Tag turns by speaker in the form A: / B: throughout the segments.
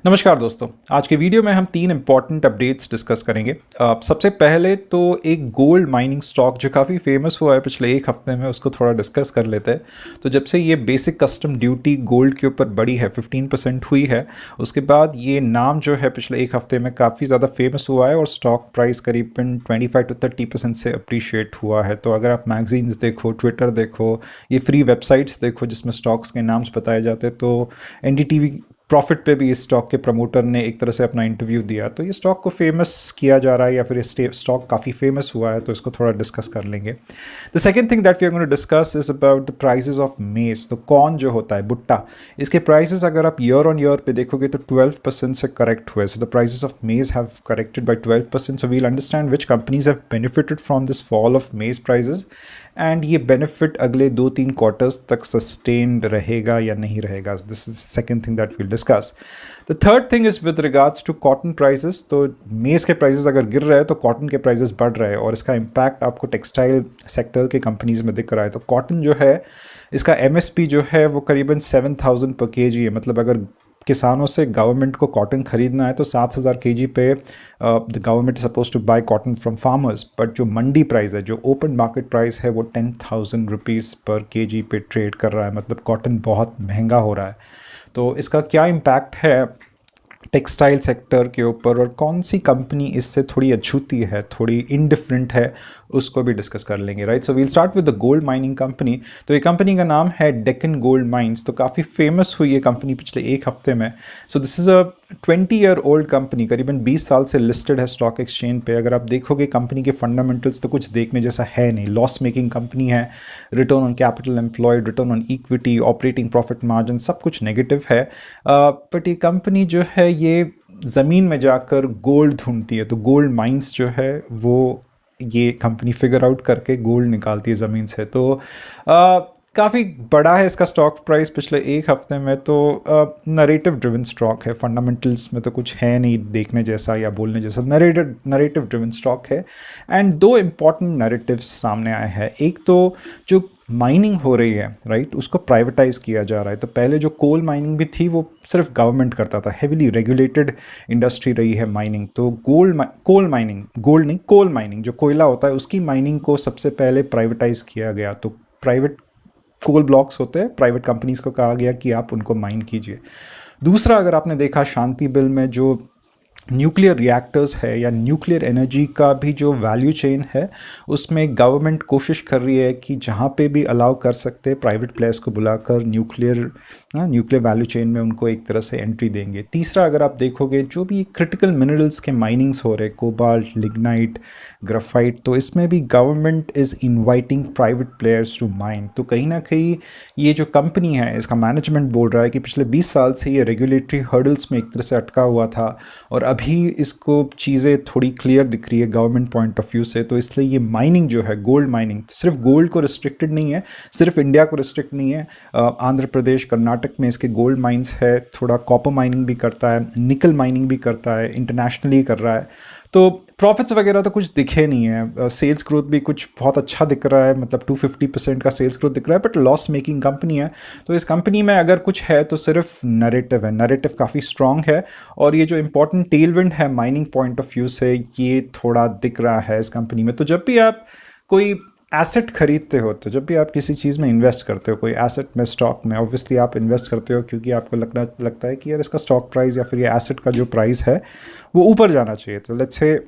A: नमस्कार दोस्तों। आज के वीडियो में हम तीन इंपॉर्टेंट अपडेट्स डिस्कस करेंगे। सबसे पहले तो एक गोल्ड माइनिंग स्टॉक जो काफ़ी फेमस हुआ है पिछले एक हफ्ते में, उसको थोड़ा डिस्कस कर लेते हैं। तो जब से ये बेसिक कस्टम ड्यूटी गोल्ड के ऊपर बढ़ी है, 15% हुई है, उसके बाद ये नाम जो है पिछले एक हफ्ते में काफ़ी ज़्यादा फेमस हुआ है और स्टॉक प्राइस करीबन 25 to 30% से अप्रिशिएट हुआ है। तो अगर आप मैगजीन्स देखो, ट्विटर देखो, ये फ्री वेबसाइट्स देखो जिसमें स्टॉक्स के नाम्स बताए जाते हैं, तो एनडीटीवी प्रॉफिट पे भी इस स्टॉक के प्रमोटर ने एक तरह से अपना इंटरव्यू दिया। तो ये स्टॉक को फेमस किया जा रहा है या फिर ये स्टॉक काफ़ी फेमस हुआ है, तो इसको थोड़ा डिस्कस कर लेंगे। The second thing that we are going to discuss is about the prices of maize. तो कॉर्न जो होता है, भुट्टा, इसके प्राइसेस अगर आप ईयर ऑन ईयर पे देखोगे तो 12% से करेक्ट हुए। So the prices of maize have corrected by 12%। So we'll understand which companies have benefited from this fall of maize prices, and ये बेनिफिट अगले 2-3 क्वार्टर्स तक सस्टेन्ड रहेगा या नहीं रहेगा। This is second thing that we'll discuss. The third thing is with regards to cotton prices. तो maize के prices अगर गिर रहे हैं तो कॉटन के प्राइसेस बढ़ रहे हैं, और इसका इम्पैक्ट आपको टेक्सटाइल सेक्टर के कंपनीज में दिख रहा है। तो कॉटन जो है, इसका एमएसपी जो है वो करीबन 7,000 पर केजी है। मतलब अगर किसानों से गवर्नमेंट को कॉटन खरीदना है तो 7,000 केजी पे the government suppose to buy cotton from farmers, but जो मंडी प्राइस है, जो ओपन मार्केट प्राइस है, वो 10,000 रुपीज़ पर केजी पे ट्रेड कर रहा है। मतलब कॉटन बहुत महंगा हो रहा है। तो इसका क्या इम्पैक्ट है टेक्सटाइल सेक्टर के ऊपर, और कौन सी कंपनी इससे थोड़ी अछूती है, थोड़ी इनडिफरेंट है, उसको भी डिस्कस कर लेंगे। Right, so we'll start with the gold mining company. तो ये कंपनी का नाम है डेक्कन गोल्ड माइंस। तो काफ़ी फेमस हुई ये कंपनी पिछले एक हफ्ते में। So this is a 20 year old company, करीबन 20 साल से लिस्टेड है स्टॉक एक्सचेंज पे। अगर आप देखोगे कंपनी के फंडामेंटल्स तो कुछ देखने जैसा है नहीं। लॉस मेकिंग कंपनी है, return on capital employed, return on equity, operating profit margin सब कुछ नेगेटिव है। बट ये कंपनी जो है ये ज़मीन में जाकर गोल्ड ढूंढती है। तो गोल्ड माइंस जो है वो ये कंपनी फिगर आउट करके गोल्ड निकालती है ज़मीन से। तो काफ़ी बड़ा है इसका स्टॉक प्राइस पिछले एक हफ्ते में। तो नरेटिव ड्रिवन स्टॉक है, फंडामेंटल्स में तो कुछ है नहीं देखने जैसा या बोलने जैसा। नरेटिव ड्रिवन स्टॉक है, एंड दो इम्पॉर्टेंट नरेटिव्स सामने आए हैं। एक तो जो माइनिंग हो रही है, राइट, उसको प्राइवेटाइज किया जा रहा है। तो पहले जो कोल माइनिंग भी थी वो सिर्फ गवर्नमेंट करता था, हेविली रेगुलेटेड इंडस्ट्री रही है माइनिंग। तो कोल माइनिंग जो कोयला होता है उसकी माइनिंग को सबसे पहले प्राइवेटाइज किया गया। तो प्राइवेट कोल ब्लॉक्स होते हैं, प्राइवेट कंपनीज को कहा गया कि आप उनको माइन कीजिए। दूसरा, अगर आपने देखा शांति बिल में, जो न्यूक्लियर रिएक्टर्स है या न्यूक्लियर एनर्जी का भी जो वैल्यू चेन है, उसमें गवर्नमेंट कोशिश कर रही है कि जहाँ पे भी अलाउ कर सकते हैं प्राइवेट प्लेयर्स को बुलाकर न्यूक्लियर वैल्यू चेन में उनको एक तरह से एंट्री देंगे। तीसरा, अगर आप देखोगे जो भी क्रिटिकल मिनरल्स के माइनिंग्स हो रहे, कोबाल्ट, लिग्नाइट, ग्राफाइट, तो इसमें भी government is inviting private players to mine. तो कहीं ना कहीं ये जो कंपनी है, इसका मैनेजमेंट बोल रहा है कि पिछले 20 साल से ये रेगुलेटरी हर्डल्स में एक तरह से अटका हुआ था, और अभी इसको चीज़ें थोड़ी क्लियर दिख रही है गवर्नमेंट पॉइंट ऑफ व्यू से। तो इसलिए ये माइनिंग जो है, गोल्ड माइनिंग, सिर्फ गोल्ड को रिस्ट्रिक्टेड नहीं है, सिर्फ इंडिया को रिस्ट्रिक्ट नहीं है। आंध्र प्रदेश, कर्नाटक में इसके गोल्ड माइंस है, थोड़ा कॉपर माइनिंग भी करता है, निकल माइनिंग भी करता है, इंटरनेशनली कर रहा है। तो प्रॉफिट्स वगैरह तो कुछ दिखे नहीं है। सेल्स ग्रोथ भी कुछ बहुत अच्छा दिख रहा है, मतलब 250% का सेल्स ग्रोथ दिख रहा है, बट लॉस मेकिंग कंपनी है। तो इस कंपनी में अगर कुछ है तो सिर्फ नरेटिव है। नरेटिव काफ़ी स्ट्रांग है, और ये जो इंपॉर्टेंट टेलविंड है माइनिंग पॉइंट ऑफ व्यू से, ये थोड़ा दिख रहा है इस कंपनी में। तो जब भी आप कोई एसेट खरीदते हो, तो जब भी आप किसी चीज़ में इन्वेस्ट करते हो, कोई एसेट में, स्टॉक में, ऑब्वियसली आप इन्वेस्ट करते हो क्योंकि आपको लगता है कि यार इसका स्टॉक प्राइस या फिर ये एसेट का जो प्राइस है वो ऊपर जाना चाहिए। तो लेट्स से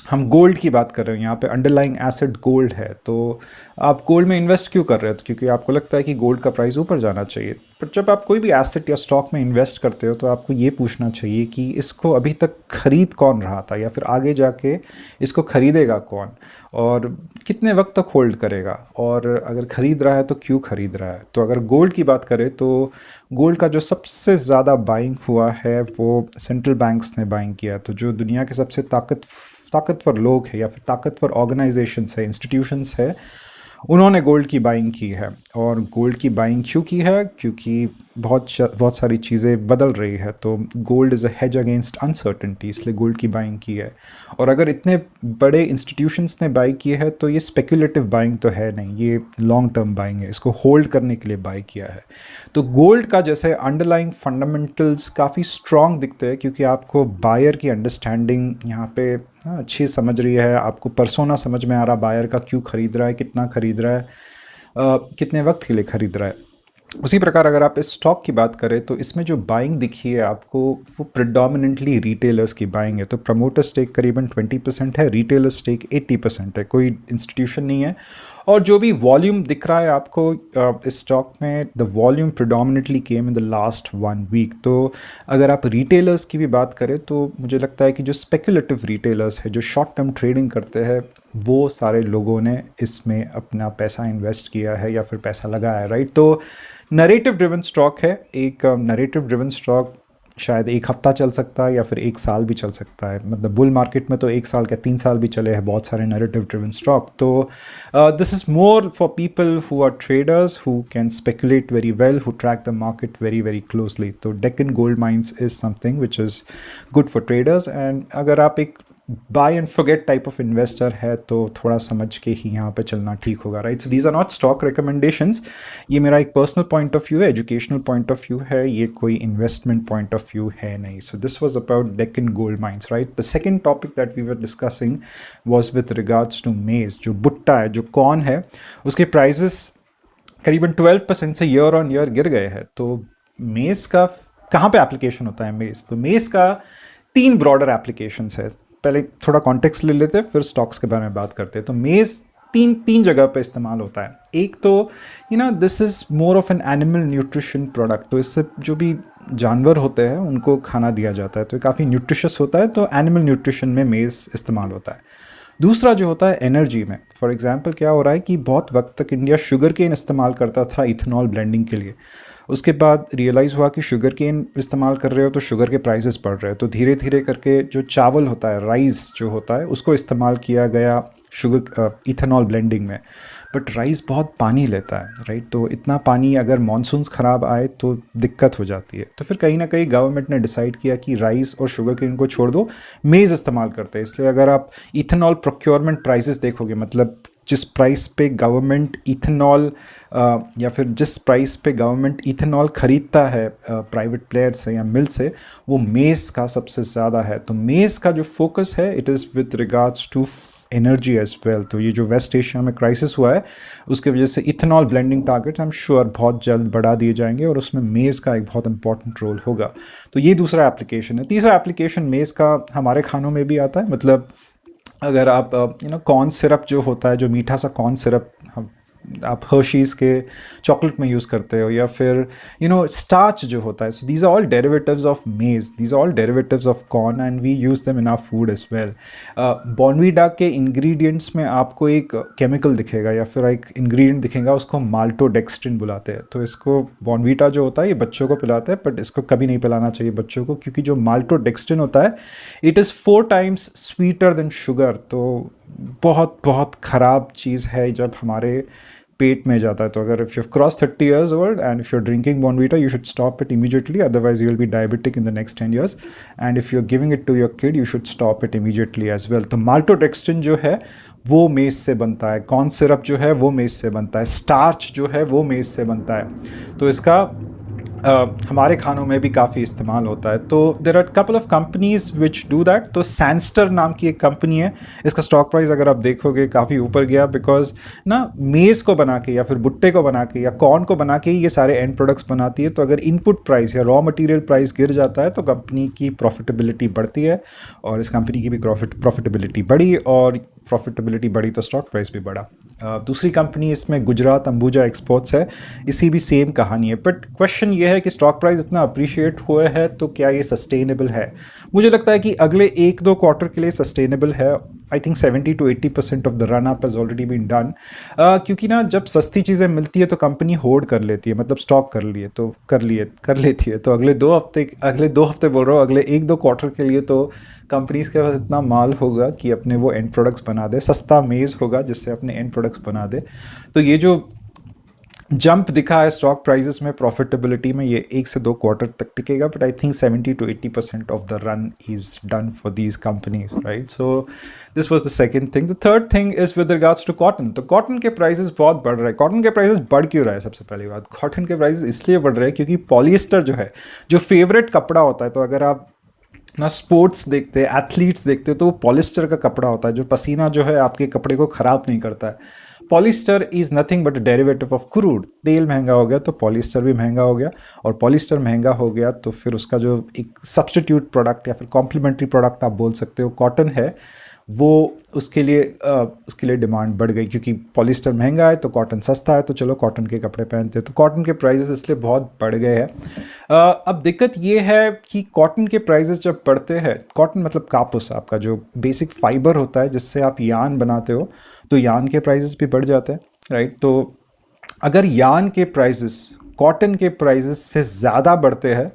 A: हम गोल्ड की बात कर रहे हैं, यहाँ पे अंडरलाइंग एसेट गोल्ड है। तो आप गोल्ड में इन्वेस्ट क्यों कर रहे हो? तो क्योंकि आपको लगता है कि गोल्ड का प्राइस ऊपर जाना चाहिए। पर जब आप कोई भी एसेट या स्टॉक में इन्वेस्ट करते हो तो आपको ये पूछना चाहिए कि इसको अभी तक खरीद कौन रहा था, या फिर आगे जाके इसको खरीदेगा कौन, और कितने वक्त तक होल्ड करेगा, और अगर खरीद रहा है तो क्यों खरीद रहा है। तो अगर गोल्ड की बात करें तो गोल्ड का जो सबसे ज़्यादा बाइंग हुआ है वो सेंट्रल बैंक्स ने बाइंग किया। तो जो दुनिया के सबसे ताकतवर लोग हैं या फिर ताकतवर ऑर्गेनाइजेशंस है, इंस्टीट्यूशंस है, उन्होंने गोल्ड की बाइंग की है। और गोल्ड की बाइंग क्यों की है? क्योंकि बहुत सारी चीज़ें बदल रही है, तो gold is a hedge against uncertainty, इसलिए गोल्ड की बाइंग की है। और अगर इतने बड़े इंस्टीट्यूशंस ने बाई की है तो ये स्पेकुलेटिव बाइंग तो है नहीं, ये लॉन्ग टर्म बाइंग है, इसको होल्ड करने के लिए बाई किया है। तो गोल्ड का जैसे अंडरलाइंग फंडामेंटल्स काफ़ी स्ट्रॉन्ग दिखते हैं, क्योंकि आपको बायर की अंडरस्टैंडिंग यहाँ पे अच्छी समझ रही है, आपको पर्सोना समझ में आ रहा बायर का, क्यों खरीद रहा है, कितना खरीद रहा है, कितने वक्त के लिए खरीद रहा है। उसी प्रकार अगर आप इस स्टॉक की बात करें तो इसमें जो बाइंग दिखी है आपको वो प्रिडोमिनेंटली रिटेलर्स की बाइंग है। तो प्रमोटर स्टेक करीबन 20% है, रिटेलर स्टेक 80% है, कोई इंस्टीट्यूशन नहीं है। और जो भी वॉल्यूम दिख रहा है आपको इस स्टॉक में, the volume predominantly came in the last 1 week. तो अगर आप रिटेलर्स की भी बात करें तो मुझे लगता है कि जो स्पेकुलेटिव रिटेलर्स है, जो शॉर्ट टर्म ट्रेडिंग करते हैं, वो सारे लोगों ने इसमें अपना पैसा इन्वेस्ट किया है या फिर पैसा लगाया है, राइट। तो नरेटिव ड्रिवन स्टॉक है, एक नरेटिव ड्रिवन स्टॉक शायद एक हफ्ता चल सकता है या फिर एक साल भी चल सकता है। मतलब बुल मार्केट में तो एक साल क्या 3 साल भी चले हैं बहुत सारे नैरेटिव ड्रिवन स्टॉक। तो this is more for people who are traders who can speculate very well, who track the market very very closely. तो Deccan gold Mines is something which is good for traders. And अगर आप एक buy and forget type of investor है तो थोड़ा समझ के ही यहाँ पे चलना ठीक होगा, right. So these are not stock recommendations, ये मेरा एक पर्सनल पॉइंट ऑफ व्यू है, एजुकेशनल पॉइंट ऑफ व्यू है, ये कोई इन्वेस्टमेंट पॉइंट ऑफ व्यू है नहीं। So this was about Deccan gold mines, right. The second topic that we were discussing was with regards to maize. जो भुट्टा है, जो कॉर्न है, उसके प्राइजेस करीबन 12% से ईयर ऑन ईयर गिर गए हैं। तो मेज का कहाँ पे एप्लीकेशन होता है मेज? तो मेज का 3 ब्रॉडर एप्लीकेशंस है। पहले थोड़ा कॉन्टेक्स्ट ले लेते हैं, फिर स्टॉक्स के बारे में बात करते हैं। तो मेज तीन जगह पे इस्तेमाल होता है। एक तो this is more of an animal nutrition product. तो इससे जो भी जानवर होते हैं उनको खाना दिया जाता है, तो ये काफ़ी न्यूट्रिशस होता है। तो एनिमल न्यूट्रिशन में मेज इस्तेमाल होता है। दूसरा जो होता है एनर्जी में। फॉर एग्जांपल क्या हो रहा है कि बहुत वक्त तक इंडिया शुगर केन इस्तेमाल करता था इथेनॉल ब्लेंडिंग के लिए। उसके बाद रियलाइज़ हुआ कि शुगर केन इस्तेमाल कर रहे हो तो शुगर के प्राइसेस बढ़ रहे हैं, तो धीरे धीरे करके जो चावल होता है, राइस जो होता है, उसको इस्तेमाल किया गया शुगर इथेनॉल ब्लेंडिंग में। बट राइस बहुत पानी लेता है, राइट। तो इतना पानी अगर मानसून्स ख़राब आए तो दिक्कत हो जाती है। तो फिर कहीं ना कहीं गवर्नमेंट ने डिसाइड किया कि राइस और शुगर केन को छोड़ दो, मेज़ इस्तेमाल करते हैं। इसलिए अगर आप इथेनॉल प्रोक्योरमेंट प्राइसेस देखोगे, मतलब जिस प्राइस पे गवर्नमेंट इथेनॉल या फिर जिस प्राइस पे गवर्नमेंट इथेनॉल ख़रीदता है प्राइवेट प्लेयर से या मिल से, वो मेज़ का सबसे ज़्यादा है। तो मेज़ का जो फोकस है it is with regards to energy as well. तो ये जो वेस्ट एशिया में क्राइसिस हुआ है उसकी वजह से ethanol blending targets I am sure बहुत जल्द बढ़ा दिए जाएंगे और उसमें मेज़ का एक बहुत इंपॉर्टेंट रोल होगा। तो ये दूसरा एप्लीकेशन है। तीसरा एप्लीकेशन मेज़ का हमारे खानों में भी आता है। मतलब अगर आप कॉर्न सिरप जो होता है, जो मीठा सा कॉर्न सिरप आप हर्शीज़ के चॉकलेट में यूज़ करते हो, या फिर स्टार्च जो होता है, so these are all derivatives of maize, these are all derivatives of corn and we use them in our food as well. Bournvita के इंग्रेडिएंट्स में आपको एक केमिकल दिखेगा या फिर एक इंग्रेडिएंट दिखेगा, उसको माल्टोडेक्स्ट्रिन बुलाते हैं। तो इसको बॉर्नवीटा जो होता है ये बच्चों को पिलाते हैं, बट इसको कभी नहीं पिलाना चाहिए बच्चों को, क्योंकि जो माल्टोडेक्स्ट्रिन होता है it is 4 times sweeter than sugar. तो बहुत बहुत ख़राब चीज़ है जब हमारे पेट में जाता है। तो अगर if you cross 30 years old and if you're drinking Bonvita, you should stop it immediately, otherwise you will be diabetic in the next 10 years, and if you're giving it to your kid you should stop it immediately as well। तो maltodextrin जो है वो मेज से बनता है, corn syrup जो है वो मेज से बनता है, स्टार्च जो है वो मेज से बनता है। तो इसका हमारे खानों में भी काफ़ी इस्तेमाल होता है। तो there are couple of companies which do that. तो सैनस्टर नाम की एक कंपनी है, इसका स्टॉक प्राइस अगर आप देखोगे काफ़ी ऊपर गया, बिकॉज मेज़ को बना के या फिर भुट्टे को बना के या कॉर्न को बना के ये सारे एंड प्रोडक्ट्स बनाती है। तो अगर इनपुट प्राइस या रॉ मटेरियल प्राइस गिर जाता है तो कंपनी की प्रॉफिटेबिलिटी बढ़ती है, और इस कंपनी की भी प्रॉफिटेबिलिटी बढ़ी, और प्रॉफिटेबिलिटी बढ़ी तो स्टॉक प्राइस भी बढ़ा। दूसरी कंपनी इसमें गुजरात अंबुजा एक्सपोर्ट्स है, इसी भी सेम कहानी है। बट क्वेश्चन ये है कि स्टॉक प्राइस इतना अप्रिशिएट हुआ है तो क्या ये सस्टेनेबल है? मुझे लगता है कि अगले 1-2 क्वार्टर के लिए सस्टेनेबल है। I think 70 to 80% of the run up has already been done. क्योंकि जब सस्ती चीज़ें मिलती है तो कंपनी होल्ड कर लेती है, मतलब स्टॉक कर लेती है। तो अगले 2 हफ्ते बोल रहा हूँ, अगले 1-2 क्वार्टर के लिए तो कंपनीज के पास इतना माल होगा कि अपने वो एंड प्रोडक्ट्स बना दे, सस्ता मेज़ होगा जिससे अपने एंड प्रोडक्ट्स बना दे। तो ये जो जंप दिखा है स्टॉक प्राइसेस में, प्रॉफिटेबिलिटी में, ये 1 से 2 क्वार्टर तक टिकेगा, but I think 70 to 80% of the run is done for these companies, right? So this was the second thing. The third thing is with regards to cotton. तो cotton के prices बहुत बढ़ रहे हैं। कॉटन के prices बढ़ क्यों रहा है? सबसे पहली बात, कॉटन के प्राइसेस इसलिए बढ़ रहे हैं क्योंकि पॉलिएस्टर जो है, जो फेवरेट कपड़ा होता है, तो अगर आप ना स्पोर्ट्स देखते हैं, एथलीट्स देखते हैं, तो वो पॉलिस्टर का कपड़ा होता है, जो पसीना जो है आपके कपड़े को खराब नहीं करता है। Polyester is nothing but derivative of crude. तेल महंगा हो गया तो पॉलिस्टर भी महंगा हो गया, और पॉलिस्टर महंगा हो गया तो फिर उसका जो एक सब्स्टिट्यूट प्रोडक्ट या फिर कॉम्प्लीमेंट्री प्रोडक्ट आप बोल सकते हो कॉटन है, वो उसके लिए डिमांड बढ़ गई, क्योंकि पॉलिस्टर महंगा है तो कॉटन सस्ता है, तो चलो कॉटन के कपड़े पहनते हैं, तो कॉटन के प्राइसेस इसलिए बहुत बढ़ गए हैं। अब दिक्कत ये है कि कॉटन के प्राइसेस जब बढ़ते हैं, कॉटन मतलब कापूस, आपका जो बेसिक फाइबर होता है जिससे आप यान बनाते हो, तो यान के प्राइसेस भी बढ़ जाते हैं, राइट? तो अगर यान के प्राइसेस कॉटन के प्राइसेस से ज़्यादा बढ़ते हैं,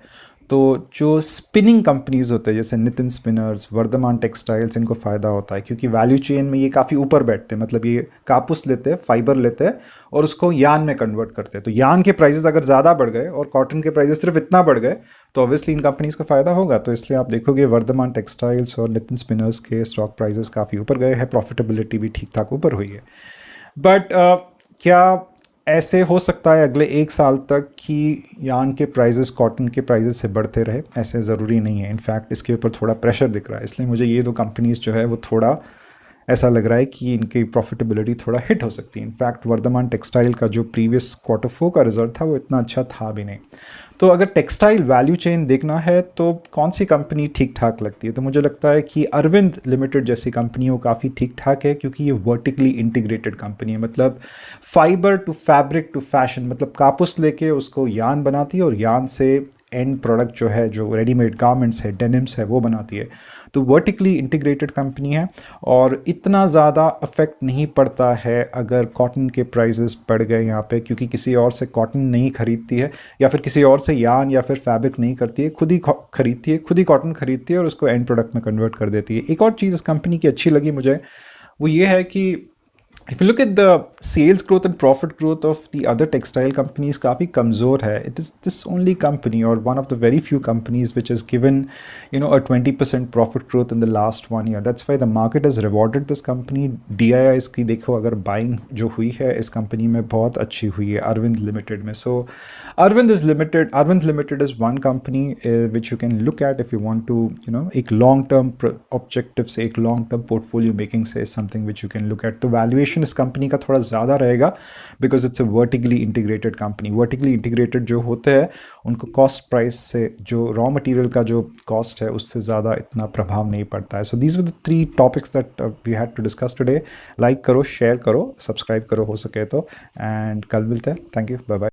A: तो जो स्पिनिंग कंपनीज होते हैं जैसे नितिन स्पिनर्स, वर्धमान टेक्सटाइल्स, इनको फ़ायदा होता है, क्योंकि वैल्यू चेन में ये काफ़ी ऊपर बैठते हैं। मतलब ये कापूस लेते हैं, फाइबर लेते हैं और उसको यान में कन्वर्ट करते हैं। तो यान के प्राइसेस अगर ज़्यादा बढ़ गए और कॉटन के प्राइसेस सिर्फ इतना बढ़ गए, तो ऑब्वियसली इन कंपनीज को फ़ायदा होगा। तो इसलिए आप देखोगे वर्धमान टेक्सटाइल्स और नितिन स्पिनर्स के स्टॉक प्राइसेस काफ़ी ऊपर गए हैं, प्रॉफिटेबिलिटी भी ठीक ठाक ऊपर हुई है। बट क्या ऐसे हो सकता है अगले 1 साल तक कि यान के प्राइजेस कॉटन के प्राइजेस से बढ़ते रहे? ऐसे ज़रूरी नहीं है। इनफैक्ट इसके ऊपर थोड़ा प्रेशर दिख रहा है, इसलिए मुझे ये दो कंपनीज जो है वो थोड़ा ऐसा लग रहा है कि इनकी प्रॉफिटेबिलिटी थोड़ा हिट हो सकती है। इनफैक्ट वर्धमान टेक्सटाइल का जो प्रीवियस Q4 का रिजल्ट था वो इतना अच्छा था भी नहीं। तो अगर टेक्सटाइल वैल्यू चेन देखना है तो कौन सी कंपनी ठीक ठाक लगती है? तो मुझे लगता है कि अरविंद लिमिटेड जैसी कंपनी वो काफ़ी ठीक ठाक है, क्योंकि ये वर्टिकली इंटीग्रेटेड कंपनी है। मतलब fibre to fabric to fashion, मतलब कापूस लेके उसको यान बनाती है और यान से एंड प्रोडक्ट जो है, जो रेडीमेड गारमेंट्स है, डेनिम्स है, वो बनाती है। तो वर्टिकली इंटीग्रेटेड कंपनी है और इतना ज़्यादा अफेक्ट नहीं पड़ता है अगर कॉटन के प्राइसेस बढ़ गए यहाँ पे, क्योंकि किसी और से कॉटन नहीं खरीदती है या फिर किसी और से यान या फिर फैब्रिक नहीं करती है, खुद ही खरीदती है, खुद ही कॉटन खरीदती है और उसको एंड प्रोडक्ट में कन्वर्ट कर देती है। एक और चीज़ इस कंपनी की अच्छी लगी मुझे, वो ये है कि if you look at the sales growth and profit growth of the other textile companies, काफ़ी कमज़ोर है. It is this only company or one of the very few companies which has given a 20% profit growth in the last 1 year. That's why the market has rewarded this company. DIIs की देखो अगर buying जो हुई है इस company में बहुत अच्छी हुई है Arvind Limited में. So Arvind Limited is one company which you can look at if you want to एक long term objective से, एक long term portfolio making से is something which you can look at. तो valuation इस company का थोड़ा ज़्यादा रहेगा because it's a vertically integrated company. Vertically integrated जो होते हैं उनको कॉस्ट प्राइस से, जो रॉ मटेरियल का जो कॉस्ट है उससे ज़्यादा इतना प्रभाव नहीं पड़ता है. So these were the 3 topics that we had to discuss today. Like करो, शेयर करो, सब्सक्राइब करो हो सके तो, एंड कल मिलते हैं. Thank you, bye bye.